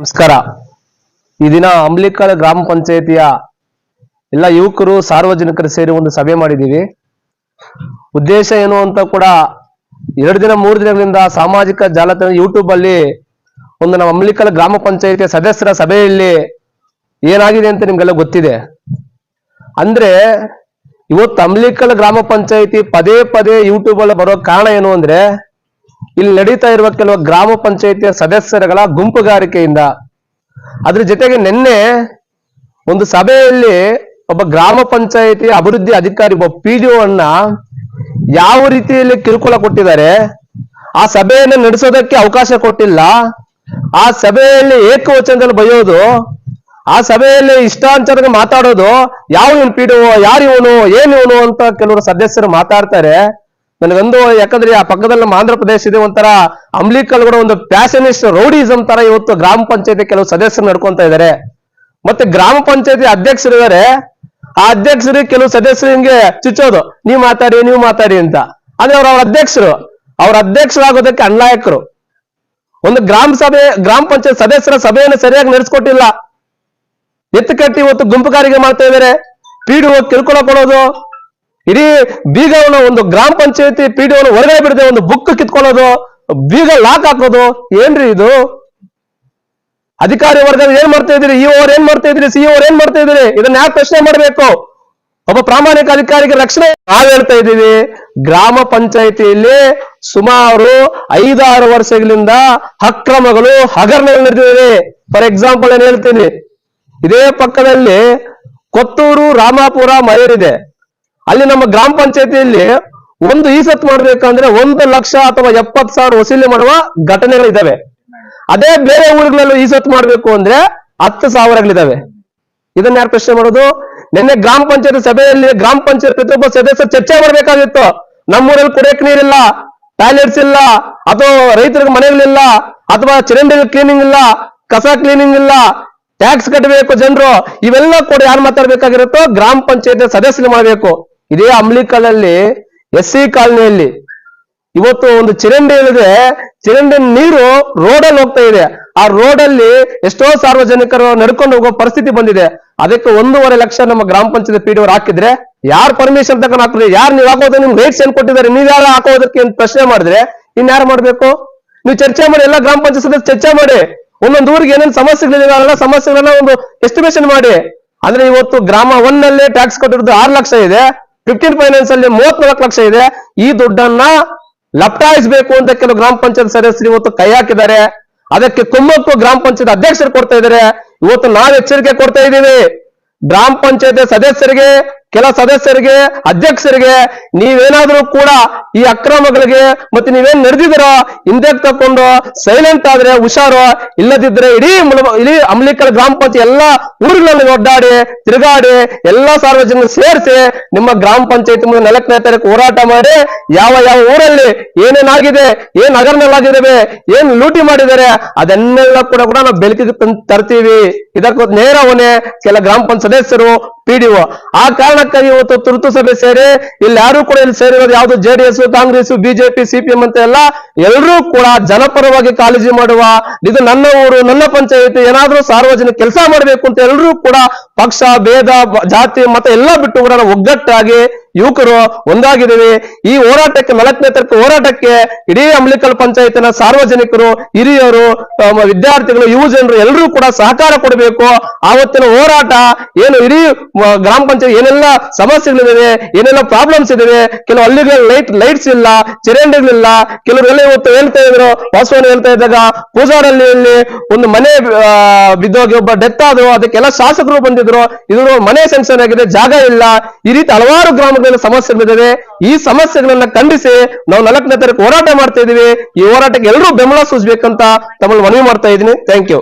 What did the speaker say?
ನಮಸ್ಕಾರ. ಈ ದಿನ ಅಂಬ್ಲಿಕಲ್ ಗ್ರಾಮ ಪಂಚಾಯತಿಯ ಎಲ್ಲ ಯುವಕರು ಸಾರ್ವಜನಿಕರು ಸೇರಿ ಒಂದು ಸಭೆ ಮಾಡಿದ್ದೀವಿ. ಉದ್ದೇಶ ಏನು ಅಂತ ಕೂಡ 2 ದಿನ 3 ದಿನಗಳಿಂದ ಸಾಮಾಜಿಕ ಜಾಲತಾಣ ಯೂಟ್ಯೂಬ್ ಅಲ್ಲಿ ಒಂದು ನಮ್ಮ ಅಂಬ್ಲಿಕಲ್ ಗ್ರಾಮ ಪಂಚಾಯತಿಯ ಸದಸ್ಯರ ಸಭೆಯಲ್ಲಿ ಏನಾಗಿದೆ ಅಂತ ನಿಮ್ಗೆಲ್ಲ ಗೊತ್ತಿದೆ. ಅಂದ್ರೆ ಇವತ್ತು ಅಂಬ್ಲಿಕಲ್ ಗ್ರಾಮ ಪಂಚಾಯತಿ ಪದೇ ಪದೇ ಯೂಟ್ಯೂಬ್ ಅಲ್ಲಿ ಬರೋ ಕಾರಣ ಏನು ಅಂದ್ರೆ ಇಲ್ಲಿ ನಡೀತಾ ಇರುವ ಕೆಲವು ಗ್ರಾಮ ಪಂಚಾಯತಿಯ ಸದಸ್ಯರುಗಳ ಗುಂಪುಗಾರಿಕೆಯಿಂದ. ಅದ್ರ ಜೊತೆಗೆ ನಿನ್ನೆ ಒಂದು ಸಭೆಯಲ್ಲಿ ಒಬ್ಬ ಗ್ರಾಮ ಪಂಚಾಯತಿ ಅಭಿವೃದ್ಧಿ ಅಧಿಕಾರಿ ಒಬ್ಬ PDO ಅನ್ನ ಯಾವ ರೀತಿಯಲ್ಲಿ ಕಿರುಕುಳ ಕೊಟ್ಟಿದ್ದಾರೆ, ಆ ಸಭೆಯನ್ನು ನಡೆಸೋದಕ್ಕೆ ಅವಕಾಶ ಕೊಟ್ಟಿಲ್ಲ, ಆ ಸಭೆಯಲ್ಲಿ ಏಕವಚನದಲ್ಲಿ ಬೈಯೋದು, ಆ ಸಭೆಯಲ್ಲಿ ಇಷ್ಟಾಂಚನೆಗೆ ಮಾತಾಡೋದು, ಯಾವ ಇವನು PDO, ಯಾರು ಇವನು, ಏನ್ ಇವನು ಅಂತ ಕೆಲವರು ಸದಸ್ಯರು ಮಾತಾಡ್ತಾರೆ. ನನಗೊಂದು ಯಾಕಂದ್ರೆ ಆ ಪಕ್ಕದಲ್ಲಿ ನಮ್ಮ ಆಂಧ್ರ ಪ್ರದೇಶ ಇದೆ, ಒಂಥರ ಅಂಬ್ಲಿಕಲ್ ಕೂಡ ಒಂದು ಪ್ಯಾಷನಿಸ್ಟ್ ರೌಡಿಸಂ ತರ ಇವತ್ತು ಗ್ರಾಮ ಪಂಚಾಯತಿ ಕೆಲವು ಸದಸ್ಯರು ನಡ್ಕೊಂತ ಇದ್ದಾರೆ. ಮತ್ತೆ ಗ್ರಾಮ ಪಂಚಾಯತಿ ಅಧ್ಯಕ್ಷರು ಇದ್ದಾರೆ, ಆ ಅಧ್ಯಕ್ಷರಿಗೆ ಕೆಲವು ಸದಸ್ಯರು ಹಿಂಗೆ ಚುಚ್ಚೋದು, ನೀವು ಮಾತಾಡಿ ಅಂತ. ಆದ್ರೆ ಅವ್ರ ಅಧ್ಯಕ್ಷರಾಗೋದಕ್ಕೆ ಅನ್ಲಾಯಕರು. ಒಂದು ಗ್ರಾಮ ಪಂಚಾಯತ್ ಸದಸ್ಯರ ಸಭೆಯನ್ನು ಸರಿಯಾಗಿ ನಡೆಸ್ಕೊಟ್ಟಿಲ್ಲ, ಎತ್ತುಕಟ್ಟಿ ಇವತ್ತು ಗುಂಪುಗಾರಿಕೆ ಮಾಡ್ತಾ ಇದ್ದಾರೆ. PDO ಕಿರುಕುಳ ಕೊಡೋದು, ಇಡೀ ಬೀಗವನ್ನು ಒಂದು ಗ್ರಾಮ ಪಂಚಾಯತಿ PDO ಹೊರಗಡೆ ಬಿಡದೆ ಒಂದು ಬುಕ್ ಕಿತ್ಕೊಳ್ಳೋದು, ಬೀಗ ಲಾಕ್ ಹಾಕೋದು. ಏನ್ರಿ ಇದು? ಅಧಿಕಾರಿ ವರ್ಗ ಏನ್ ಮಾಡ್ತಾ ಇದ್ರಿ? EO ಅವ್ರು ಏನ್ ಮಾಡ್ತಾ ಇದ್ರಿ? CO ಅವ್ರು ಏನ್ ಮಾಡ್ತಾ ಇದ್ರಿ? ಇದನ್ನ ಯಾಕೆ ಪ್ರಶ್ನೆ ಮಾಡ್ಬೇಕು? ಒಬ್ಬ ಪ್ರಾಮಾಣಿಕ ಅಧಿಕಾರಿಗೆ ರಕ್ಷಣೆ. ನಾವ್ ಹೇಳ್ತಾ ಇದ್ದೀವಿ, ಗ್ರಾಮ ಪಂಚಾಯತಿಯಲ್ಲಿ ಸುಮಾರು 5-6 ವರ್ಷಗಳಿಂದ ಅಕ್ರಮಗಳು, ಹಗರಣಗಳು ನಡೆದಿವೆ. ಫಾರ್ ಎಕ್ಸಾಂಪಲ್ ಏನ್ ಹೇಳ್ತೀನಿ, ಇದೇ ಪಕ್ಕದಲ್ಲಿ ಕೊತ್ತೂರು ರಾಮಾಪುರ ಮಯೂರಿದೆ. ಅಲ್ಲಿ ನಮ್ಮ ಗ್ರಾಮ ಪಂಚಾಯತಿಯಲ್ಲಿ ಒಂದು ಈಸತ್ ಮಾಡ್ಬೇಕಂದ್ರೆ 1 ಲಕ್ಷ ಅಥವಾ 70,000 ವಸೂಲಿ ಮಾಡುವ ಘಟನೆಗಳಿದ್ದಾವೆ. ಅದೇ ಬೇರೆ ಊರುಗಳಲ್ಲೂ ಈಸತ್ ಮಾಡ್ಬೇಕು ಅಂದ್ರೆ 10,000ಗಳಿದ್ದಾವೆ. ಇದನ್ನ ಯಾರು ಪ್ರಶ್ನೆ ಮಾಡೋದು? ನಿನ್ನೆ ಗ್ರಾಮ ಪಂಚಾಯತ್ ಸಭೆಯಲ್ಲಿ ಗ್ರಾಮ ಪಂಚಾಯತ್ ಪ್ರತಿಯೊಬ್ಬ ಸದಸ್ಯರು ಚರ್ಚೆ ಮಾಡ್ಬೇಕಾಗಿತ್ತು. ನಮ್ಮೂರಲ್ಲಿ ಕುಡಿಯಕ್ಕೆ ನೀರಿಲ್ಲ, ಟಾಯ್ಲೆಟ್ಸ್ ಇಲ್ಲ, ಅಥವಾ ರೈತರಿಗೆ ಮನೆಗಳಿಲ್ಲ, ಅಥವಾ ಚರಂಡಿ ಕ್ಲೀನಿಂಗ್ ಇಲ್ಲ, ಕಸ ಕ್ಲೀನಿಂಗ್ ಇಲ್ಲ, ಟ್ಯಾಕ್ಸ್ ಕಟ್ಟಬೇಕು ಜನರು, ಇವೆಲ್ಲ ಕೂಡ ಯಾರು ಮಾತಾಡ್ಬೇಕಾಗಿರುತ್ತೋ ಗ್ರಾಮ ಪಂಚಾಯತ್ ಸದಸ್ಯರು ಮಾಡಬೇಕು. ಇದೇ ಅಂಬ್ಲಿಕಲಲ್ಲಿ SC ಕಾಲನಿಯಲ್ಲಿ ಇವತ್ತು ಒಂದು ಚರಂಡಿ ಇಳಿದೆ, ಚರಂಡಿ ನೀರು ರೋಡಲ್ಲಿ ಹೋಗ್ತಾ ಇದೆ. ಆ ರೋಡಲ್ಲಿ ಎಷ್ಟೋ ಸಾರ್ವಜನಿಕರು ನಡ್ಕೊಂಡು ಹೋಗೋ ಪರಿಸ್ಥಿತಿ ಬಂದಿದೆ. ಅದಕ್ಕೆ 1.5 ಲಕ್ಷ ನಮ್ಮ ಗ್ರಾಮ ಪಂಚಾಯತ್ PDO ಹಾಕಿದ್ರೆ ಯಾರು ಪರ್ಮಿಷನ್ ತಗೊಂಡು ಹಾಕಿದ್ರೆ, ಯಾರು ನೀವು ಹಾಕೋದು, ನಿಮ್ಗೆ ರೈಟ್ಸ್ ಏನ್ ಕೊಟ್ಟಿದ್ದಾರೆ, ನೀವ್ ಯಾರು ಹಾಕೋದಕ್ಕೆ ಪ್ರಶ್ನೆ ಮಾಡಿದ್ರೆ ಇನ್ಯಾರು ಮಾಡ್ಬೇಕು? ನೀವು ಚರ್ಚೆ ಮಾಡಿ, ಎಲ್ಲ ಗ್ರಾಮ ಪಂಚಾಯತ್ ಸದಸ್ಯರು ಚರ್ಚೆ ಮಾಡಿ, ಒಂದೊಂದು ಊರಿಗೆ ಏನೇನು ಸಮಸ್ಯೆಗಳಿದಾವಲ್ಲ ಸಮಸ್ಯೆಗಳನ್ನ ಒಂದು ಎಸ್ಟಿಮೇಷನ್ ಮಾಡಿ. ಅಂದ್ರೆ ಇವತ್ತು ಗ್ರಾಮ 1 ನಲ್ಲಿ ಟ್ಯಾಕ್ಸ್ ಕಟ್ಟಿರೋದು 6 ಲಕ್ಷ ಇದೆ, 15 ಫೈನಾನ್ಸ್ ಅಲ್ಲಿ 34 ಲಕ್ಷ ಇದೆ. ಈ ದುಡ್ಡನ್ನ ಲಪ್ಟಾಯಿಸಬೇಕು ಅಂತ ಕೆಲವು ಗ್ರಾಮ ಪಂಚಾಯತ್ ಸದಸ್ಯರು ಇವತ್ತು ಕೈ ಹಾಕಿದ್ದಾರೆ. ಅದಕ್ಕೆ ಕುಮ್ಮಕ್ಕು ಗ್ರಾಮ ಪಂಚಾಯತ್ ಅಧ್ಯಕ್ಷರು ಕೊಡ್ತಾ ಇದ್ದಾರೆ. ಇವತ್ತು ನಾವು ಎಚ್ಚರಿಕೆ ಕೊಡ್ತಾ ಇದ್ದೀವಿ, ಗ್ರಾಮ ಪಂಚಾಯತ್ ಸದಸ್ಯರಿಗೆ, ಕೆಲ ಸದಸ್ಯರಿಗೆ, ಅಧ್ಯಕ್ಷರಿಗೆ, ನೀವೇನಾದ್ರೂ ಕೂಡ ಈ ಅಕ್ರಮಗಳಿಗೆ ಮತ್ತೆ ನೀವೇನ್ ನಡೆದಿದ್ದೀರೋ ಹಿಂದೆ ತಕೊಂಡು ಸೈಲೆಂಟ್ ಆದ್ರೆ ಹುಷಾರು, ಇಲ್ಲದಿದ್ರೆ ಇಡೀ ಅಂಬ್ಲಿಕಲ್ ಗ್ರಾಮ ಪಂಚಾಯತ್ ಎಲ್ಲಾ ಊರುಗಳಲ್ಲಿ ಒಡ್ಡಾಡಿ ತಿರುಗಾಡಿ ಎಲ್ಲಾ ಸಾರ್ವಜನಿಕರು ಸೇರಿಸಿ ನಿಮ್ಮ ಗ್ರಾಮ ಪಂಚಾಯತ್ ಮುಂದೆ 4ನೇ ತಾರೀಕು ಹೋರಾಟ ಮಾಡಿ, ಯಾವ ಊರಲ್ಲಿ ಏನೇನಾಗಿದೆ, ಏನ್ ಹಗರಣಗಳಾಗಿದ್ದಾವೆ, ಏನ್ ಲೂಟಿ ಮಾಡಿದ್ದಾರೆ ಅದನ್ನೆಲ್ಲ ಕೂಡ ನಾವು ಬೆಳಕಿಗೆ ತರ್ತೀವಿ. ಇದಕ್ಕೆ ನೇರ ಹೊಣೆ ಕೆಲ ಗ್ರಾಮ ಪಂಚಾಯತ್ ಸದಸ್ಯರು, PDO. ಆ ಕಾರಣಕ್ಕಾಗಿ ಇವತ್ತು ತುರ್ತು ಸಭೆ ಸೇರಿ, ಇಲ್ಲಿ ಯಾರು ಕೂಡ ಇಲ್ಲಿ ಸೇರಿರೋದು ಯಾವ್ದು JDS, ಕಾಂಗ್ರೆಸ್, BJP, CPM ಅಂತ ಎಲ್ಲ, ಎಲ್ಲರೂ ಕೂಡ ಜನಪರವಾಗಿ ಕಾಳಜಿ ಮಾಡುವ, ಇದು ನನ್ನ ಊರು, ನನ್ನ ಪಂಚಾಯತಿ, ಏನಾದ್ರೂ ಸಾರ್ವಜನಿಕ ಕೆಲಸ ಮಾಡಬೇಕು ಅಂತ ಎಲ್ಲರೂ ಕೂಡ ಪಕ್ಷ ಭೇದ, ಜಾತಿ ಮತ ಎಲ್ಲ ಬಿಟ್ಟು ಕೂಡ ನಾವು ಒಗ್ಗಟ್ಟಾಗಿ ಯುವಕರು ಒಂದಾಗಿದ್ದೀವಿ. ಈ ಹೋರಾಟಕ್ಕೆ 4ನೇ ತಾರೀಕು ಹೋರಾಟಕ್ಕೆ ಇಡೀ ಅಂಬ್ಲಿಕಲ್ ಪಂಚಾಯತಿನ ಸಾರ್ವಜನಿಕರು, ಹಿರಿಯರು, ವಿದ್ಯಾರ್ಥಿಗಳು, ಯುವ ಜನರು ಎಲ್ಲರೂ ಕೂಡ ಸಹಕಾರ ಕೊಡಬೇಕು. ಆವತ್ತಿನ ಹೋರಾಟ ಏನು, ಇಡೀ ಗ್ರಾಮ ಪಂಚಾಯತ್ ಏನೆಲ್ಲ ಸಮಸ್ಯೆಗಳಿವೆ, ಏನೆಲ್ಲ ಪ್ರಾಬ್ಲಮ್ಸ್ ಇದಾವೆ, ಕೆಲವು ಹಳ್ಳಿಗಳಲ್ಲಿ ಲೈಟ್ಸ್ ಇಲ್ಲ, ಚರಂಡಿಗಳಿಲ್ಲ, ಕೆಲವರೆಲ್ಲ ಇವತ್ತು ಹೇಳ್ತಾ ಇದ್ರು, ವಾಸವನ ಹೇಳ್ತಾ ಇದ್ದಾಗ ಪೂಜಾರಹಳ್ಳಿಯಲ್ಲಿ ಒಂದು ಮನೆ ಬಿದ್ದೋಗಿ ಒಬ್ಬ ಡೆತ್ ಆದ್ರು, ಅದಕ್ಕೆಲ್ಲ ಶಾಸಕರು ಬಂದಿದ್ರು, ಇದು ಮನೆ ಸೆನ್ಷನ್ ಆಗಿದೆ, ಜಾಗ ಇಲ್ಲ, ಈ ರೀತಿ ಹಲವಾರು ಗ್ರಾಮಗಳಲ್ಲಿ ಸಮಸ್ಯೆಗಳಿದ್ದಾವೆ. ಈ ಸಮಸ್ಯೆಗಳನ್ನ ಖಂಡಿಸಿ ನಾವು 4ನೇ ತಾರೀಕು ಹೋರಾಟ ಮಾಡ್ತಾ ಇದೀವಿ. ಈ ಹೋರಾಟಕ್ಕೆ ಎಲ್ಲರೂ ಬೆಂಬಲ ಸೂಚಿಸಬೇಕಂತ ತಮ್ಮಲ್ಲಿ ಮನವಿ ಮಾಡ್ತಾ ಇದ್ದೀನಿ. Thank you.